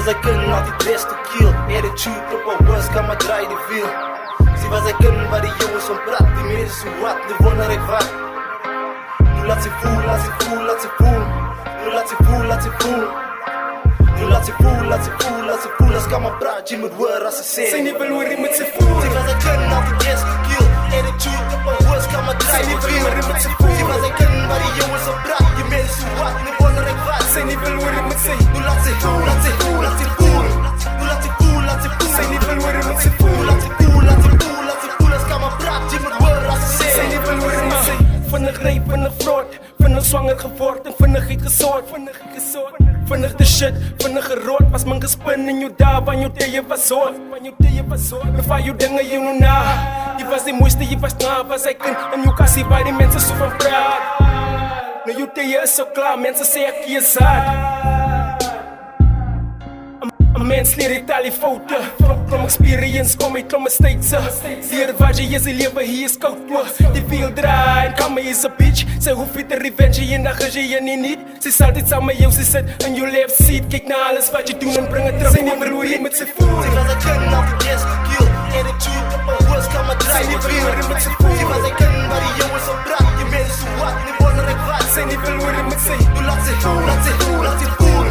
was hy kunnen altyd best te kill. Attitude op een worst kan maar draai die wiel. Zie was hy kunnen waar die jongens van praat. Die meer is hoe wat, nu wonder ek wat. Nu laat ze voel, laat ze voel, laat ze voel. Nu laat ze voel, laat ze voel. Nu laat ze voel, laat ze voel, laat ze voel. As kan maar praat, je moet hoor as ze sê. Sy nie wil hoor jy moet sy voel. Zie was hy kunnen altyd best te kill. Attitude op een worst kan maar draai die wiel. Zie was hy kunnen waar die jongens van praat. Die meer is hoe wat, nu wonder ek wat. Sy nie wil hoor jy moet sy. Nu laat ze voel, laat ze voel, laat ze voel. Nu laat ze voel, laat ze voel. Sy nie wil hoor jy moet sy voel. Nu laat ze voel, laat ze voel, laat ze voel. As kan maar praat, je moet hoor as ze sê. Sy nie wil hoor jy moet sy. Vinnig ry, vinnig vrot. Vinnig swanger geword en vinnig uitgesoort. Vinnig uitgesoort. Vinnig de shit, vinnig gerot. Was man gespin in jou daar, van jou tye was hoor. Van jou tye was hoor. Bevaar jou dinge jou nou na. Jy was die mooiste, jy was na. Was hy kind in jou kassie waar die mense so van praat. Nou jou tye is so klaar, mense sê ek is hard. Een mens leer uit al die foute. From experience kom uit klom mistakes. Hier waar jy is die lewe, hier is koud oog. Die wiel draai en kan my is a bitch. Sy hoef nie te revenge, jy dag as jy nie niet. Sy is altyd saam met jou, sy sit in jou left seat. Kyk na alles wat jy doen en bring het terug. Sy nie wil hoor jy met sy voel. Sy was hy kunnen altyd best te kill. Attitude op een worst kan maar draai die wiel. Sy was hy kunnen waar die jongens op praat. Die meer is hoe wat, nu wonder ek wat. Sy nie wil hoor jy met sy. Nu laat ze voel, laat ze voel, laat ze voel.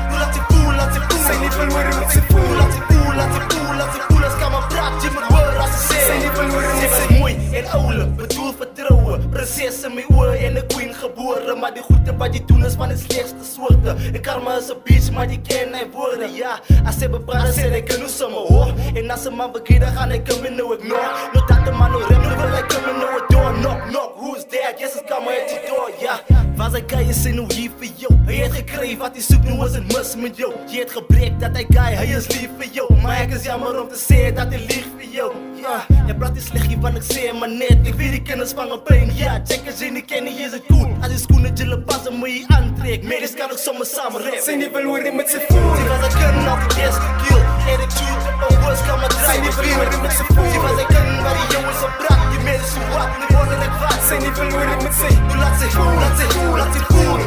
Nu laat ze voel, laat ze voel. Sy nie wil hoor jy met sy voel. Nu laat ze voel, laat ze voel, laat ze voel. As kan maar praat, je moet hoor as ze sê. Sy nie wil hoor jy Sy met was sy. mooi en ouwe, bedoel vertrouwe. Prinses in my oor en een queen gebore. Maar die goede wat jy doen is van die slechtste soorte. En karma is een bitch, maar die ken hy woorde. Ja, as sy bepraat, sê hy kan nou sommer hoor. En as sy man verkeer, dan gaan hy kom en nou ignore. Nou dat die man nou rem, nou wil hy kom en nou a door. Knock, knock, who's there? Yes, het kan maar uit die door, ja. Was hy guy is nou hier vir jou. Hy het gekry wat hy soek, nou is het mis met jou. Jy het gebreek dat hy guy, hy is lief vir jou. Maar ek is jammer om te sê dat hy lieg vir jou. Ja, jy praat die sleggie wat ek sê, maar net ek weet die kinders van een pijn. Ja, check as jy nie ken nie, is het goed. As die skoene jylle pas, dan moet jy aantrek. Medies kan ook sommer samen rap. Sy nie wil hoor jy met sy voel. Sy was hy kunnen altyd best te kill. Attitude op een worst kan maar draai die wiel. Sy was hy kunnen waar die jongens op praat. Die meer is hoe wat, nu wonder ek wat. Sy nie wil hoor jy met sy. Nu laat ze voel, laat ze voel, laat ze voel.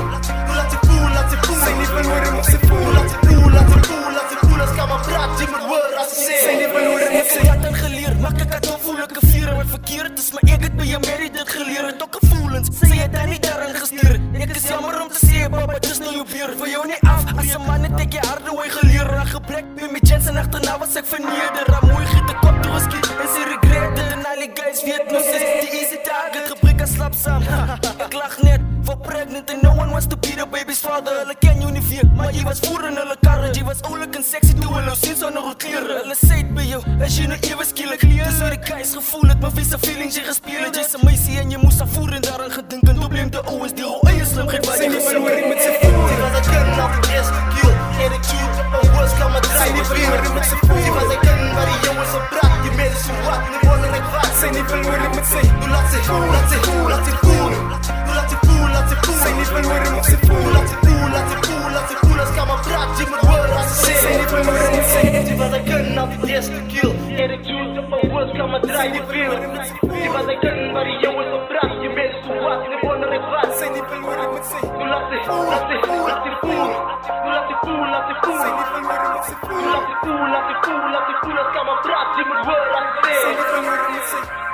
Nu laat ze voel, laat ze voel. Sy nie wil hoor jy met sy voel. Nu laat ze voel, laat ze voel, laat ze voel. As kan maar praat, jy moet hoor as ze sê. Sy nie wil hoor jy met sy. Ek het dit geleer, maak ek het onvoelike vier. Wat verkeerd is, maar ek het by jou Mary dit geleer. Het ook gevoelens, sy het daar nie daarin gestuur. Ek is jammer om te sê, baba, dis nou jou beer. Vir jou nie af, as een man het ek jy harde hoe geleer. Na gebrek, by my chance en achterna was ek verneder. Haar mooi giet ek op toe geskiet, en sy regret het. En al die guys weet nou, sy is die easy target. Gebrek en slap saam, ek lag net. For pregnant and no one wants to be the baby's father. Hulle ken jou nie weer, maar jy was voer in hulle karre. Jy was oulik en sexy toe hulle sien sonder hoe kleren. Hulle sê het by jou, as jy nou ewe skielik kleren. Dis hoe die guys gevoel het, maar wie se feelings jy gespeel het. Jy's 'n meisie en jy moes afvoer en daarin gedink. En probleem te ou is die hoe eie slimheid wat Sy jy nie wil gesoek hoor jy het. met sy voel. Sy was hy kunnen altyd best te kill. Attitude op een worst kan maar draai die wiel. Sy was hy kunnen waar die jongens op praat. Die meer is hoe wat, nu wonder ek wat. Sy nie wil hoor jy met sy. Nu laat ze voel, laat ze voel, laat ze voel. Nu laat ze voel, laat ze voel. Sy nie wil hoor jy met sy voel. Nu laat ze voel, laat ze voel, laat ze voel. As kan maar praat, jy moet hoor as ze Sy sê. nie wil hoor jy met sy. Sy was hy kunnen altyd best te kill. Attitude op een worst kan maar draai die wiel. Sy was hy kunnen waar die jongens op praat. Die meer is hoe wat, nu wonder ek wat. Sy nie wil hoor jy met sy. Nu laat ze voel, laat ze voel, laat ze voel. Nu laat ze voel, laat ze voel. Sy nie wil hoor jy met sy voel. Nu laat ze voel, laat ze voel, laat ze voel. As kan maar praat, jy moet hoor as ze Sy sê. nie wil hoor jy met sy.